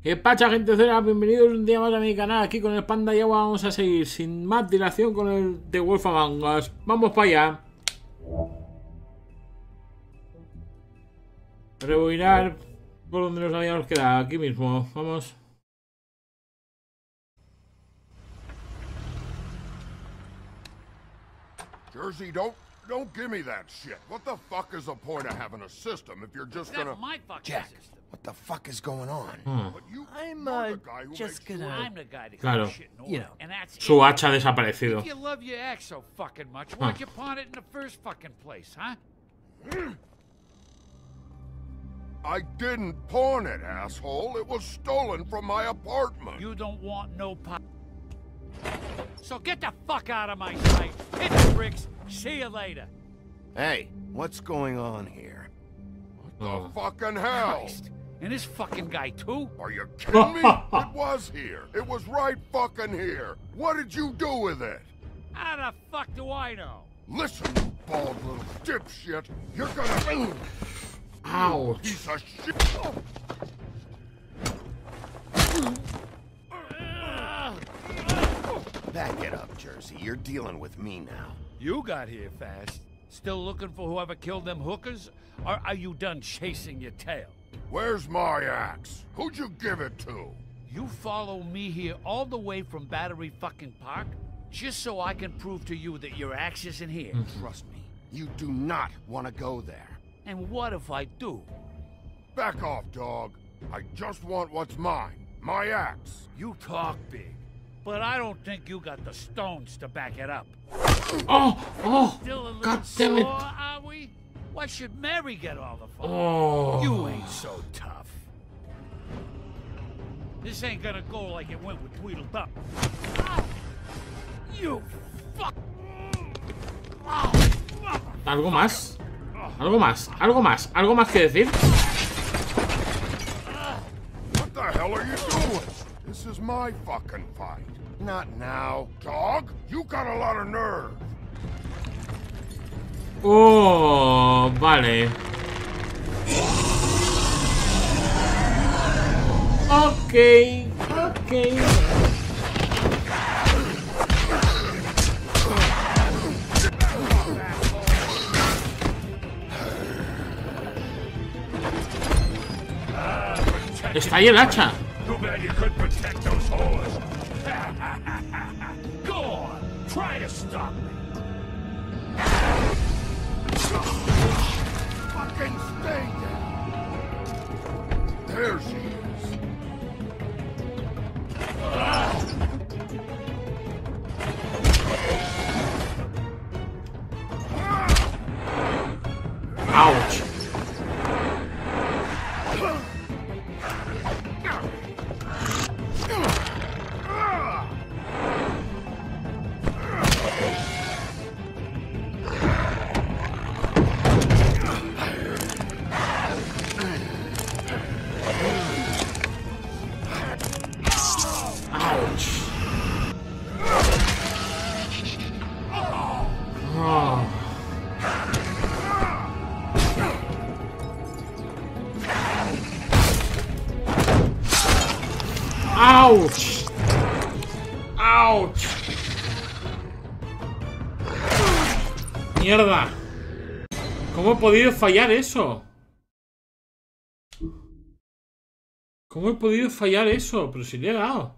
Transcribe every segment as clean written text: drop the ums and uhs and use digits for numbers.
¿Qué pasa, gente cera? Bienvenidos un día más a mi canal. Aquí con el Panda y Agua vamos a seguir sin más dilación con el The Wolf Among Us. Vamos para allá. Rebobinar por donde nos habíamos quedado. Aquí mismo. Vamos. Jersey, don't give me that shit. What the fuck is the point of having a system if you're just gonna... my fucking Jack, system. what the fuck is going on? But you, I'm you're the guy who just makes gonna. sure- I'm the guy that Claro. keeps shit in order, and that's Su it. hacha ha desaparecido. If you love your ex so fucking much, why'd you pawn it in the first fucking place, huh? I didn't pawn it, asshole. It was stolen from my apartment. You don't want no So get the fuck out of my sight. Hit the bricks. See you later. Hey, what's going on here? The fucking hell? Christ. And this fucking guy too? Are you kidding me? It was here. It was right fucking here. What did you do with it? How the fuck do I know? Listen, you bald little dipshit. You're gonna... Ouch. Piece of shit. Back it up, Jersey. You're dealing with me now. You got here fast. Still looking for whoever killed them hookers? Or are you done chasing your tail? Where's my axe? Who'd you give it to? You follow me here all the way from Battery fucking Park? Just so I can prove to you that your axe isn't here. Trust me, you do not want to go there. And what if I do? Back off, dog. I just want what's mine. My axe. You talk big, but I don't think you got the stones to back it up. Oh, Still a little God damn sore, it. are we? Why should Mary get all the fun? Oh. You ain't so tough. This ain't gonna go like it went with Tweedledum. You fuck! ¿Algo más? ¿Algo más? ¿Algo más? ¿Algo más que decir? What the hell are you doing? This is my fucking fight. Not now. Dog, you got a lot of nerve. Oh, vale. Ok. Está ahí el hacha. Too bad you couldn't protect those whores. Go on, try to stop me. Fucking stay down. There she is. Ouch. Ouch. Ouch. Mierda. ¿Cómo he podido fallar eso? ¿Cómo he podido fallar eso? Pero si le he dado.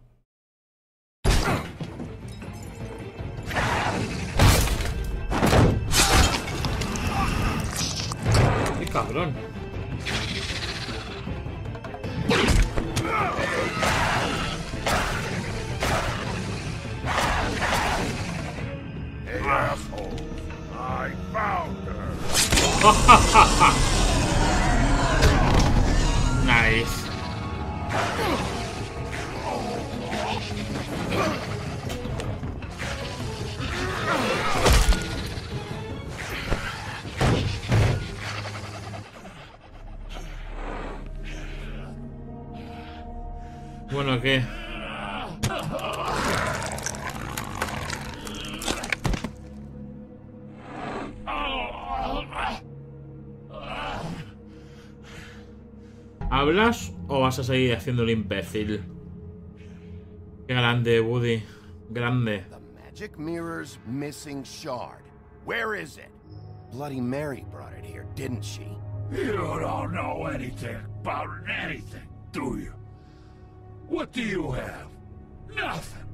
Qué cabrón. Hey, asshole. I found her. Nice. Bueno, ¿qué? ¿Hablas o ¿O vas a seguir haciendo el imbécil? Qué grande, Woody. Grande. The magic mirror's missing shard. Where is it? Bloody Mary brought it here, didn't she? You don't know anything about anything, do you? What do you have? Nothing.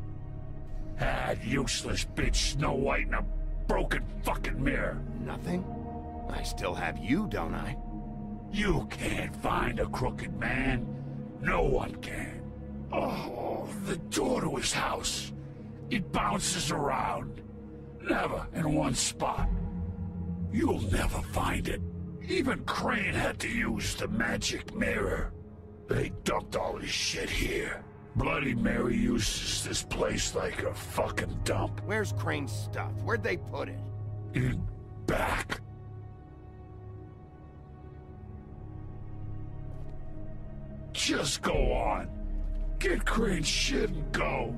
That useless bitch Snow White in a broken fucking mirror. Nothing? I still have you, don't I? You can't find a crooked man. No one can. Oh, the door to his house. It bounces around. Never in one spot. You'll never find it. Even Crane had to use the magic mirror. They dumped all his shit here. Bloody Mary uses this place like a fucking dump. Where's Crane's stuff? Where'd they put it? In back. Just go on. Get Crane's shit and go.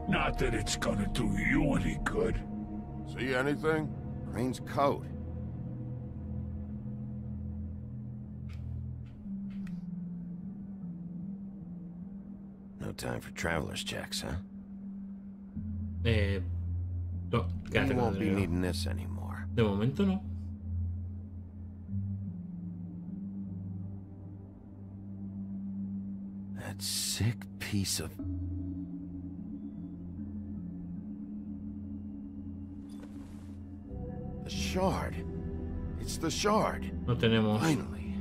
Not that it's gonna do you any good. See anything? Crane's coat. No time for traveler's checks, huh? No, You quédate con won't el be dinero. needing this anymore. De momento no. That sick piece of... The shard. It's the shard. No tenemos. Finally.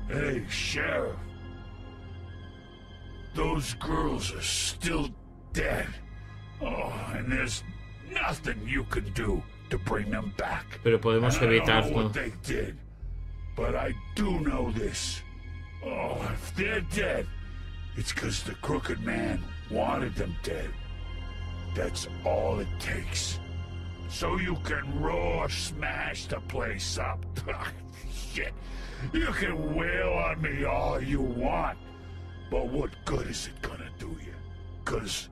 Hey, Sheriff. Those girls are still dead. Oh, and there's nothing you can do to bring them back. Pero podemos And I don't know evitarlo. what they did, but I do know this. Oh, if they're dead, it's because the crooked man wanted them dead. That's all it takes. So you can roar smash the place up. Shit. You can wail on me all you want, but what good is it gonna do you? 'Cause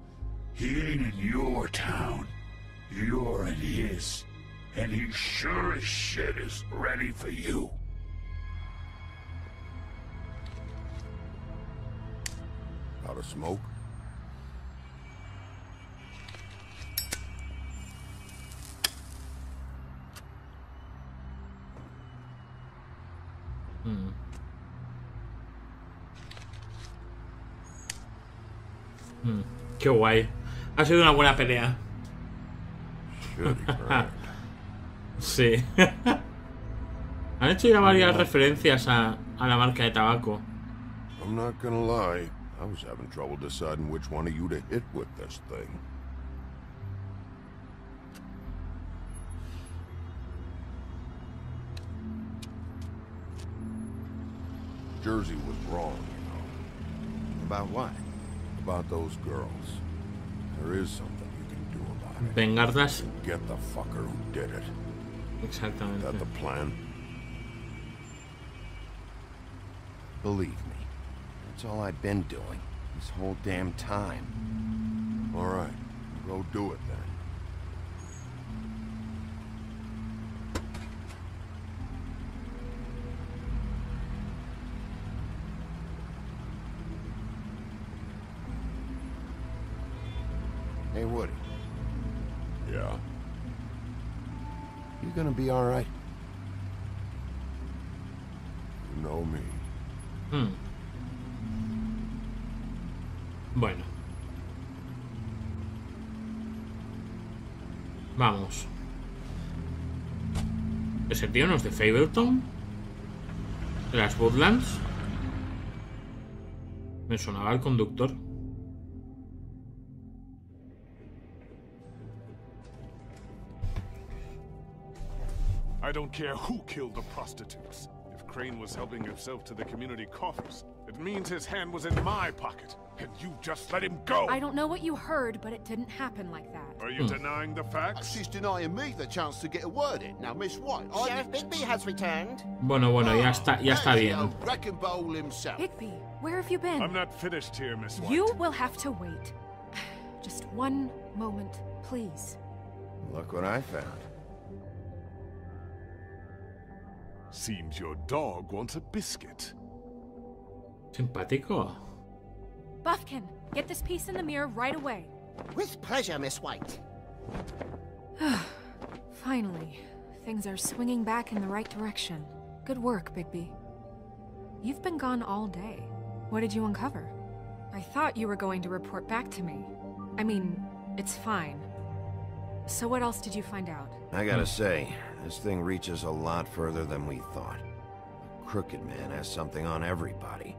he ain't in your town. You're in his. And he sure as shit is ready for you. Out of smoke? Qué guay. Ha sido una buena pelea. Shitty crap. Sí. Han hecho ya varias referencias a la marca de tabaco. I'm not gonna lie. I was having trouble deciding which one of you to hit with this thing. Jersey was wrong, you know. About what? About those girls. There is something you can do about it. Vengarlas. Get the fucker who did it. Is Exactamente. that the plan? Believe me. That's all I've been doing. This whole damn time. All right. Go do it then. Hey, Woody. Yeah. You gonna be all right? You know me. Bueno. Vamos. ¿Ese tío no es de Fabletown? ¿De las Woodlands? Me sonaba el conductor. I don't care who killed the prostitutes. If Crane was helping himself to the community coffers, it means his hand was in my pocket, and you just let him go! I don't know what you heard, but it didn't happen like that. Are you denying the facts? She's denying me the chance to get a word in. Now, Miss White, Sheriff Bigby has returned. Bueno, ya está there's bien. the old wrecking bowl himself. Bigby, where have you been? I'm not finished here, Miss White. You will have to wait. Just one moment, please. Look what I found. Seems your dog wants a biscuit. Simpático. Buffkin, get this piece in the mirror right away. With pleasure, Miss White. Finally, things are swinging back in the right direction. Good work, Bigby. You've been gone all day. What did you uncover? I thought you were going to report back to me. I mean, it's fine. So what else did you find out? I gotta say, this thing reaches a lot further than we thought. The Crooked Man has something on everybody.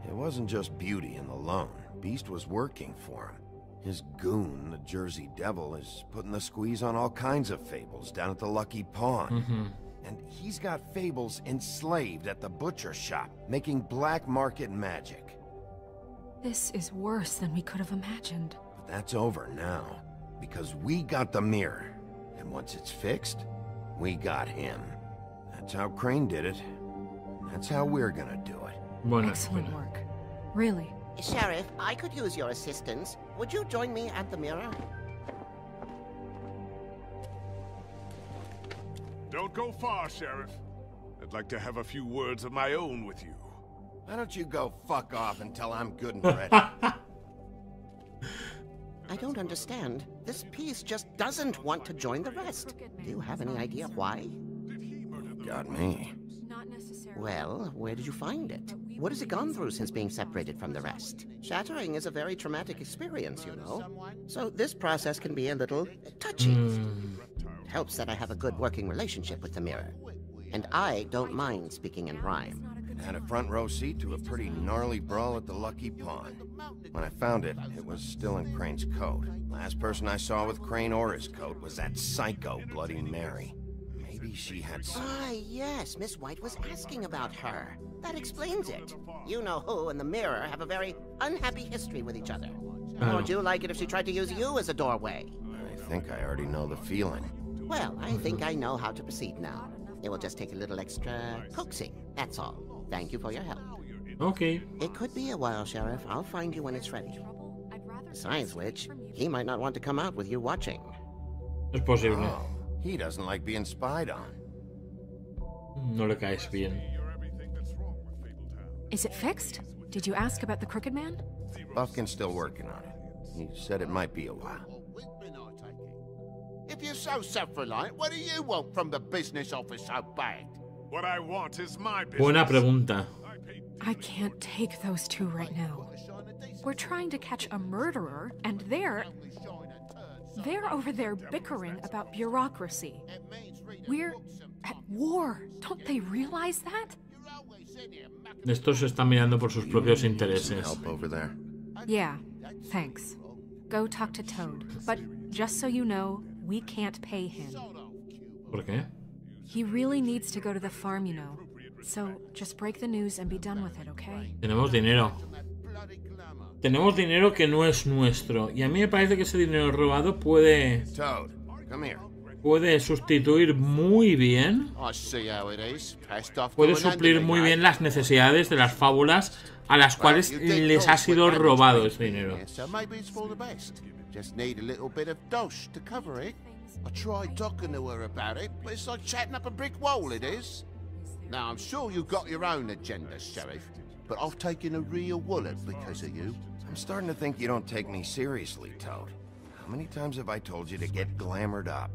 It wasn't just Beauty and the Lone. Beast was working for him. His goon, the Jersey Devil, is putting the squeeze on all kinds of Fables down at the Lucky Pawn. And he's got Fables enslaved at the butcher shop, making black market magic. This is worse than we could have imagined. But that's over now, because we got the mirror. And once it's fixed, we got him. That's how Crane did it. And that's how we're gonna do it. Bueno, Excellent work. Really. Sheriff, I could use your assistance. Would you join me at the mirror? Don't go far, Sheriff. I'd like to have a few words of my own with you. Why don't you go fuck off until I'm good and ready? I don't understand. This piece just doesn't want to join the rest. Do you have any idea why? Got me. Not necessarily. Well, where did you find it? What has it gone through since being separated from the rest? Shattering is a very traumatic experience, you know. So this process can be a little touchy. It helps that I have a good working relationship with the mirror. And I don't mind speaking in rhyme. Had a front row seat to a pretty gnarly brawl at the Lucky Pawn. When I found it, it was still in Crane's coat. Last person I saw with Crane or his coat was that psycho Bloody Mary. Maybe she had some... Ah, yes, Miss White was asking about her. That explains it. You know who and the mirror have a very unhappy history with each other. How would you like it if she tried to use you as a doorway? I think I already know the feeling. Well, I think I know how to proceed now. It will just take a little extra coaxing, that's all. Thank you for your help. Okay. It could be a while, Sheriff. I'll find you when it's ready. Besides which, he might not want to come out with you watching. Es posible. Oh, he doesn't like being spied on. No le caes bien. Is it fixed? Did you ask about the Crooked Man? Buffkin's still working on it. He said it might be a while. If you're so self-reliant, what do you want from the business office so bad? What I want is my business. Buena pregunta. I can't take those two right now. We're trying to catch a murderer, and they're over there bickering about bureaucracy. We're at war. Don't they realize that? Estos se están mirando por sus propios intereses. Help over there. Yeah, thanks. Go talk to Toad. But just so you know, we can't pay him. ¿Por qué? He really needs to go to the farm, you know. So just break the news and be done with it, okay? Tenemos dinero. Tenemos dinero que no es nuestro. Y a mí me parece que ese dinero robado puede Toad, come here. sustituir muy bien. I see how it is. Passed off Puede to an suplir muy bien las necesidades de las fábulas a las cuales les ha sido robado ese dinero. So maybe it's for the best. Just need a little bit of dosh to cover it. I tried talking to her about it, but it's like chatting up a brick wall, it is. Now, I'm sure you've got your own agenda, Sheriff, but I've taken a real wallet because of you. I'm starting to think you don't take me seriously, Toad. How many times have I told you to get glamored up?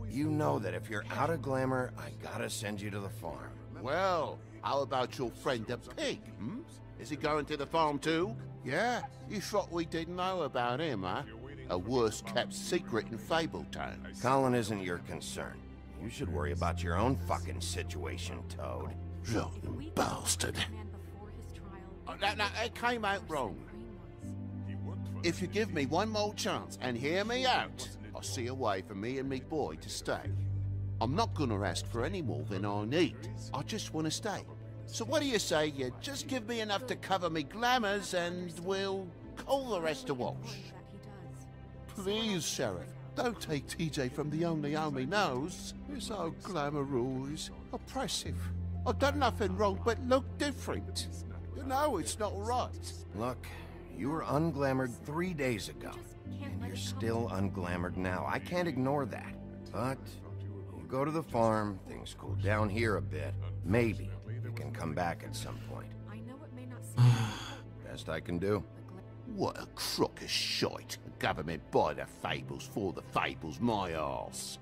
You know that if you're out of glamour, I gotta send you to the farm. Well, how about your friend the pig, hmm? Is he going to the farm too? Yeah? You thought we didn't know about him, huh? A worst-kept secret in Fabletown. Colin isn't your concern. You should worry about your own fucking situation, Toad. Rotten bastard. Now, it came out wrong. If you give me one more chance and hear me out, I'll see a way for me and me boy to stay. I'm not gonna ask for any more than I need. I just want to stay. So what do you say you just give me enough to cover me glamours and we'll call the rest a wash? Please, Sheriff, don't take TJ from the only home he knows. This old glamour rule is oppressive. I've done nothing wrong but look different. You know it's not right. Look, you were unglamored 3 days ago, and you're still unglamored now. I can't ignore that. But you go to the farm, things cool down here a bit. Maybe you can come back at some point. I know it may not seem Best I can do. What a crock of shite. The government buy the Fables for the Fables, my arse.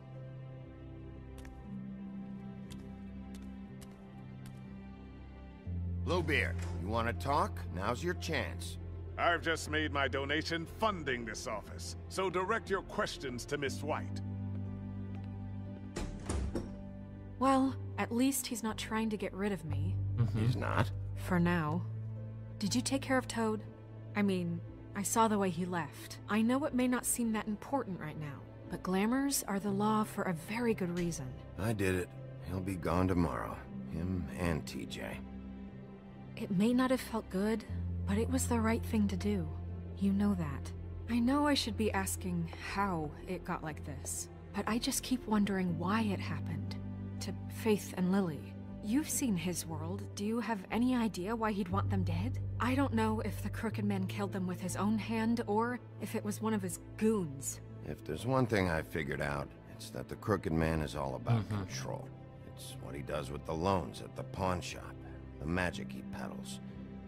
Bluebeard, you want to talk? Now's your chance. I've just made my donation funding this office, so direct your questions to Miss White. Well, at least he's not trying to get rid of me. He's not. For now. Did you take care of Toad? I mean, I saw the way he left. I know it may not seem that important right now, but glamours are the law for a very good reason. I did it. He'll be gone tomorrow. Him and TJ. It may not have felt good, but it was the right thing to do. You know that. I know I should be asking how it got like this, but I just keep wondering why it happened. To Faith and Lily. You've seen his world. Do you have any idea why he'd want them dead? I don't know if the Crooked Man killed them with his own hand, or if it was one of his goons. If there's one thing I figured out, it's that the Crooked Man is all about control. It's what he does with the loans at the pawn shop, the magic he peddles,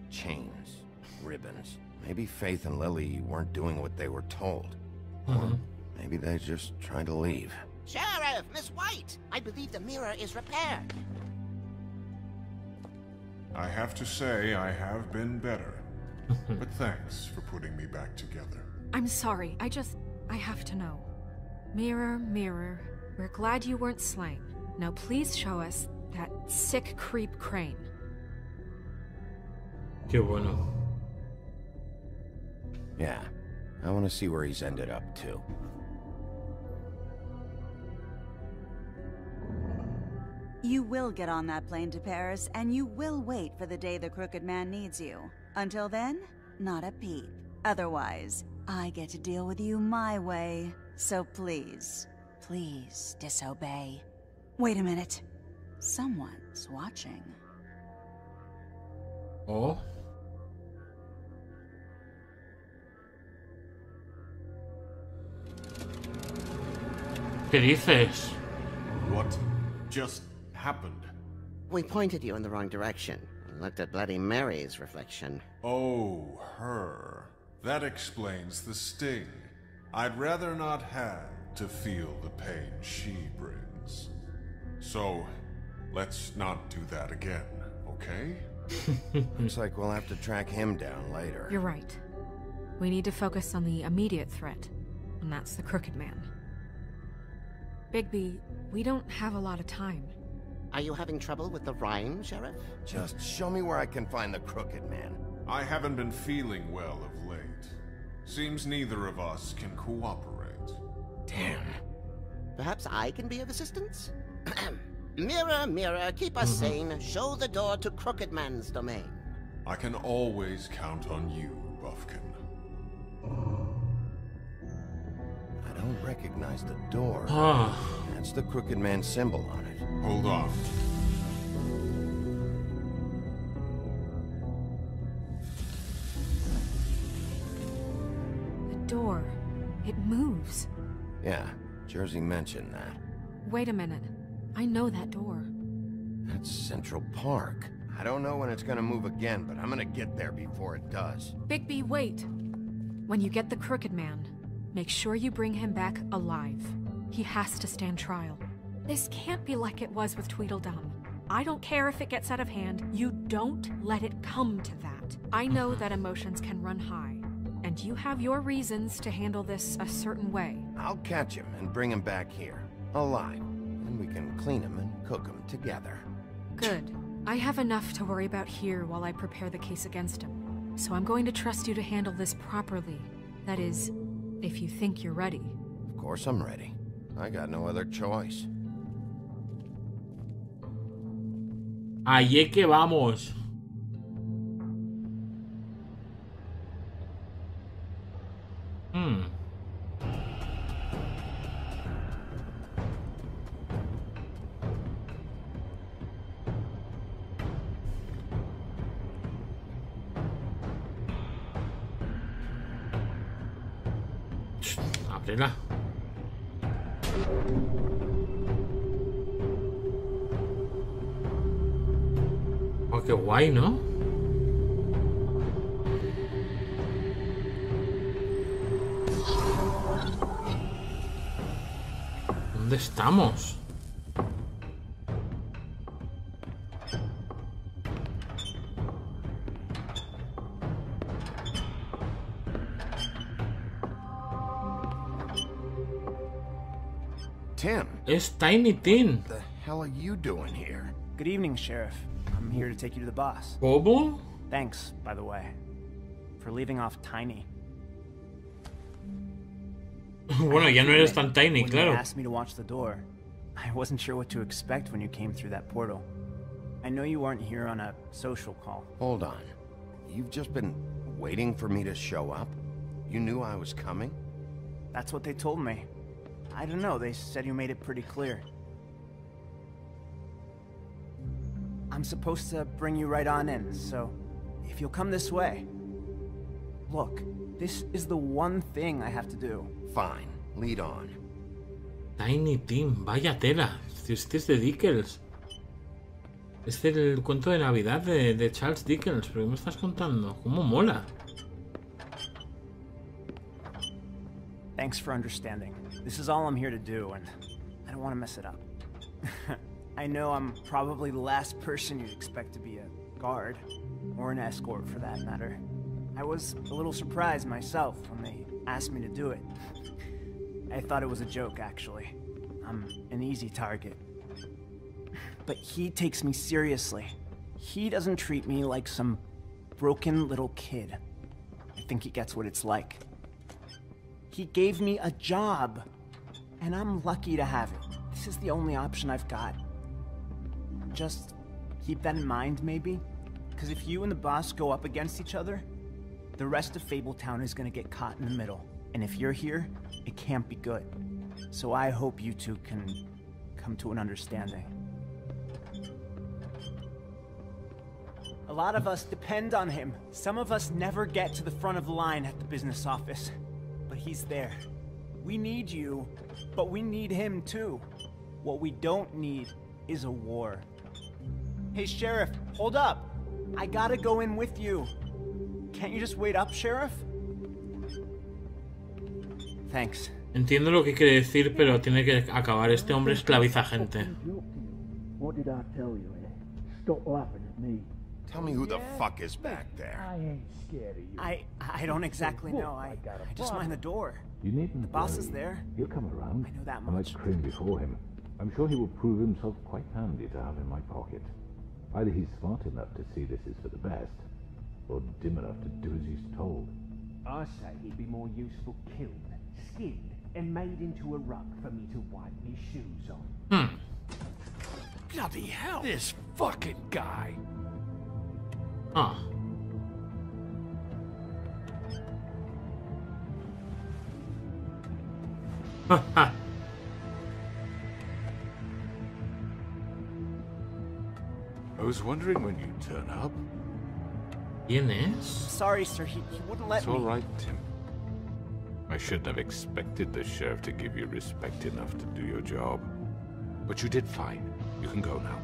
chains, ribbons. Maybe Faith and Lily weren't doing what they were told. Or maybe they just tried to leave. Sheriff, Miss White! I believe the mirror is repaired. I have to say, I have been better. But thanks for putting me back together. I'm sorry, I have to know. Mirror, mirror, we're glad you weren't slain. Now please show us that sick creep Crane. Qué bueno. Yeah, I want to see where he's ended up, too. You will get on that plane to Paris, and you will wait for the day the Crooked Man needs you. Until then, not a peep. Otherwise, I get to deal with you my way. So please, please disobey. Wait a minute. Someone's watching. Oh. ¿Qué dices? What just happened? We pointed you in the wrong direction and looked at Bloody Mary's reflection. Oh, her. That explains the sting. I'd rather not have to feel the pain she brings. So, let's not do that again, okay? Looks like we'll have to track him down later. You're right. We need to focus on the immediate threat, and that's the Crooked Man. Bigby, we don't have a lot of time. Are you having trouble with the rhyme, Sheriff? Just show me where I can find the Crooked Man. I haven't been feeling well of late. Seems neither of us can cooperate. Damn. Perhaps I can be of assistance? Mirror, mirror, keep us sane. Show the door to Crooked Man's domain. I can always count on you, Buffkin. I don't recognize the door. Ah. That's the Crooked Man symbol on it. Hold on. The door. It moves. Yeah, Jersey mentioned that. Wait a minute. I know that door. That's Central Park. I don't know when it's gonna move again, but I'm gonna get there before it does. Bigby, wait. When you get the Crooked Man, make sure you bring him back alive. He has to stand trial. This can't be like it was with Tweedledum. I don't care if it gets out of hand. You don't let it come to that. I know that emotions can run high, and you have your reasons to handle this a certain way. I'll catch him and bring him back here, alive. And we can clean him and cook him together. Good. I have enough to worry about here while I prepare the case against him. So I'm going to trust you to handle this properly. That is, if you think you're ready. Of course I'm ready. I got no other choice. Ahí es que vamos. Ábrela. Oh, qué guay, ¿no? ¿Dónde estamos? Tim. Es Tiny Tim. What the hell are you doing here? Good evening, Sheriff. I'm here to take you to the boss. ¿Cómo? Thanks, by the way, for leaving off Tiny. Bueno, ya no eres tan tiny, When claro. you asked me to watch the door, I wasn't sure what to expect when you came through that portal. I know you weren't here on a social call. Hold on. You've just been waiting for me to show up? You knew I was coming? That's what they told me. I don't know, they said you made it pretty clear. I'm supposed to bring you right on in, so if you'll come this way. Look, this is the one thing I have to do. Fine, lead on. Tiny Tim, vaya tela. Este es de Dickens. Es del cuento de Navidad de Charles Dickens. ¿Pero qué me estás contando? ¿Cómo mola? Thanks for understanding. This is all I'm here to do, and I don't want to mess it up. I know I'm probably the last person you'd expect to be a guard, or an escort for that matter. I was a little surprised myself when they asked me to do it. I thought it was a joke, actually. I'm an easy target. But he takes me seriously. He doesn't treat me like some broken little kid. I think he gets what it's like. He gave me a job, and I'm lucky to have it. This is the only option I've got. Just keep that in mind, maybe? Because if you and the boss go up against each other, the rest of Fabletown is gonna get caught in the middle. And if you're here, it can't be good. So I hope you two can come to an understanding. A lot of us depend on him. Some of us never get to the front of the line at the business office. But he's there. We need you, but we need him too. What we don't need is a war. Hey, Sheriff, hold up. I gotta go in with you. Can't you just wait up, Sheriff? Thanks. Entiendo lo que quiere decir, pero tiene que acabar. Este hombre esclaviza gente. What did I tell you? Stop laughing at me. Tell me who the fuck is back there. I ain't scared of you. I don't exactly know. I just mind the door. You needn't. The boss is there. He'll come around. I know that I much. might scream before him. I'm sure he will prove himself quite handy to have in my pocket. Either he's smart enough to see this is for the best, or dim enough to do as he's told. I say he'd be more useful killed, skinned, and made into a rug for me to wipe me shoes on. Bloody hell! This fucking guy! Ah. I was wondering when you'd turn up. ¿Quién es? Sorry, sir. He wouldn't let It's me. all right, Tim. I shouldn't have expected the sheriff to give you respect enough to do your job. But you did fine. You can go now.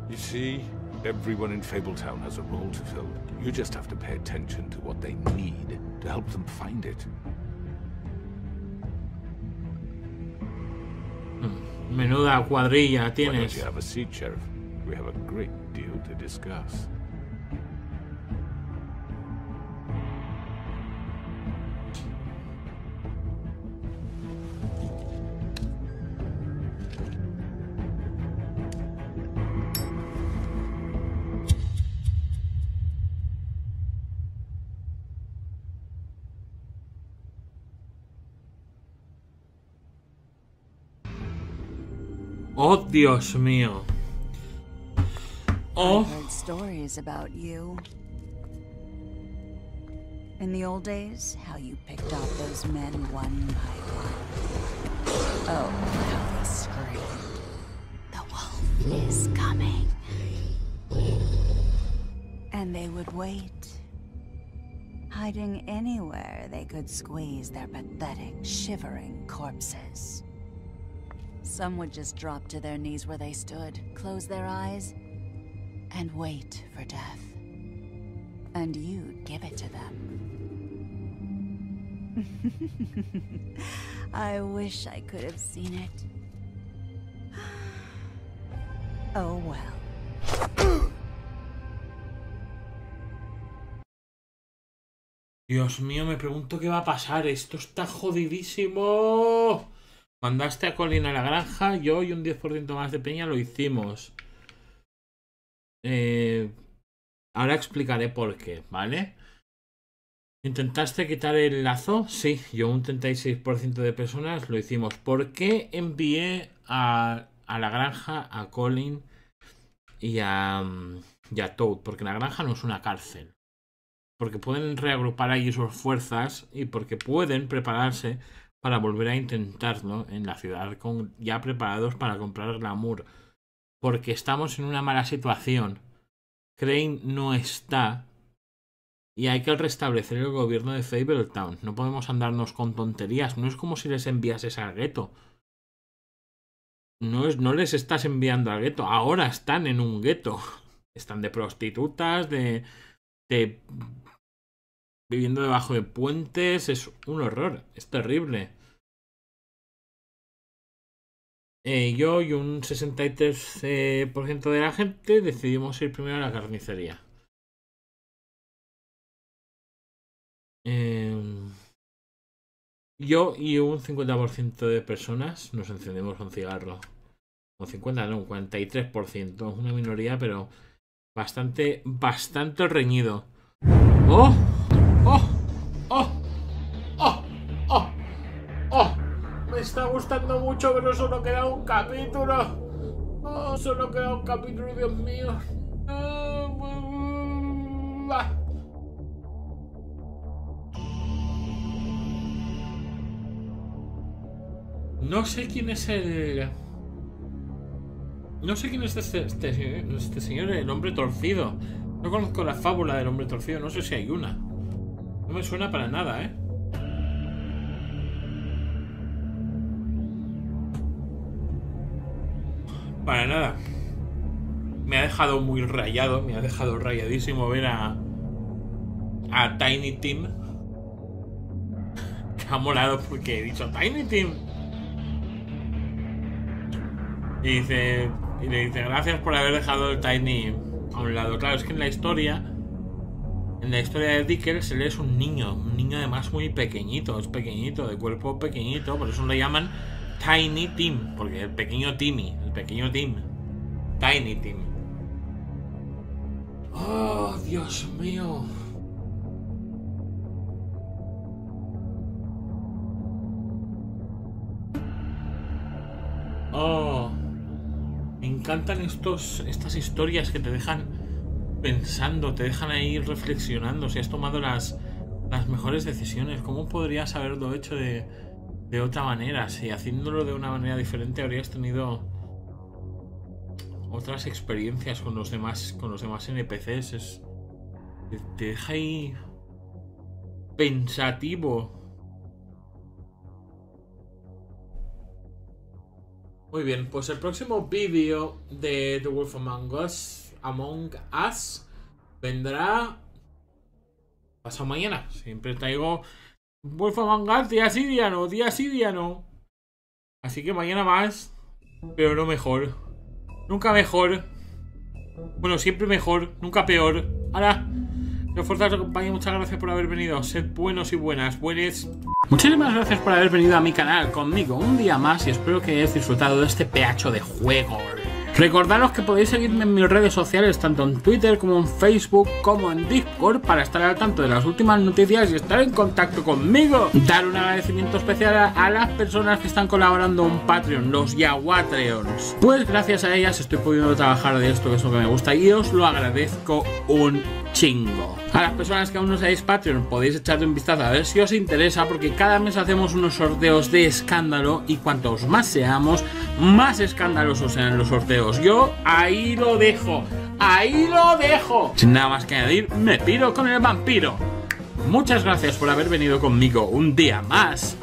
You see, everyone in Fabletown has a role to fill. You just have to pay attention to what they need to help them find it. Menuda cuadrilla Why tienes. don't you have a seat, Sheriff? We have a great deal to discuss. Oh, Dios mío. Oh. I've heard stories about you. In the old days, how you picked off those men one by one. Oh, how they screamed. The wolf is coming. And they would wait, hiding anywhere they could squeeze their pathetic, shivering corpses. Some would just drop to their knees where they stood, close their eyes, and wait for death. And you'd give it to them. I wish I could have seen it. Oh well. Dios mío, me pregunto qué va a pasar. Esto está jodidísimo. Mandaste a Colin a la granja, yo y un 10% más de peña lo hicimos. Ahora explicaré por qué, ¿vale? ¿Intentaste quitar el lazo? Sí, yo un 36% de personas lo hicimos. ¿Por qué envié a la granja a Colin y a Toad? Porque la granja no es una cárcel. Porque pueden reagrupar allí sus fuerzas y porque pueden prepararse para volver a intentarlo en la ciudad ya preparados para comprar glamour. Porque estamos en una mala situación. Crane no está y hay que restablecer el gobierno de Fabletown. No podemos andarnos con tonterías. No es como si les enviases al gueto. No les estás enviando al gueto. Ahora están en un gueto. Están de prostitutas, de viviendo debajo de puentes. Es un horror. Es terrible. Yo y un 63% de la gente decidimos ir primero a la carnicería. Yo y un 50% de personas nos encendemos un cigarro. Un 50, no, un 43%. Una minoría, pero bastante reñido. ¡Oh! ¡Oh! ¡Oh! ¡Oh! ¡Oh! ¡Oh! Me está gustando mucho, pero solo queda un capítulo. Oh, solo queda un capítulo, Dios mío. No sé quién es el... No sé quién es este señor, el hombre torcido. No conozco la fábula del hombre torcido, no sé si hay una. No me suena para nada, ¿eh? Para nada. Me ha dejado muy rayado, me ha dejado rayadísimo ver a Tiny Tim. Que ha molado porque he dicho Tiny Tim. Y le dice gracias por haber dejado el Tiny a un lado. Claro, es que en la historia de Dickens él es un niño además muy pequeñito, es pequeñito, de cuerpo pequeñito, por eso lo llaman Tiny Tim, porque el pequeño Tim, Tiny Tim. Oh, Dios mío. Oh, me encantan estas historias que te dejan pensando, te dejan ahí reflexionando si has tomado las mejores decisiones. ¿Cómo podrías haberlo hecho de otra manera? Si haciéndolo de una manera diferente habrías tenido otras experiencias con los demás NPCs. Te deja ahí pensativo. Muy bien, pues el próximo vídeo de The Wolf Among Us vendrá pasado mañana. Siempre traigo Wolf Among Us día sí, día no. Así que mañana más, pero no mejor. Nunca mejor. Bueno, siempre mejor, nunca peor. Ahora, que fuerza os acompañe. Muchas gracias por haber venido. Sed buenos y buenas. Muchísimas gracias por haber venido a mi canal conmigo un día más y espero que hayáis disfrutado de este pedazo de juego. Recordaros que podéis seguirme en mis redes sociales, tanto en Twitter como en Facebook, como en Discord, para estar al tanto de las últimas noticias y estar en contacto conmigo. Dar un agradecimiento especial a las personas que están colaborando en Patreon, los Yaguatreons. Pues gracias a ellas estoy pudiendo trabajar de esto, que es lo que me gusta, y os lo agradezco un chingo. A las personas que aún no seáis Patreon, podéis echarle un vistazo a ver si os interesa, porque cada mes hacemos unos sorteos de escándalo y cuantos más seamos, más escandalosos serán los sorteos. Yo ahí lo dejo. Sin nada más que añadir, me piro con el vampiro. muchas gracias por haber venido conmigo un día más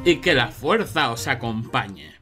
y que la fuerza os acompañe.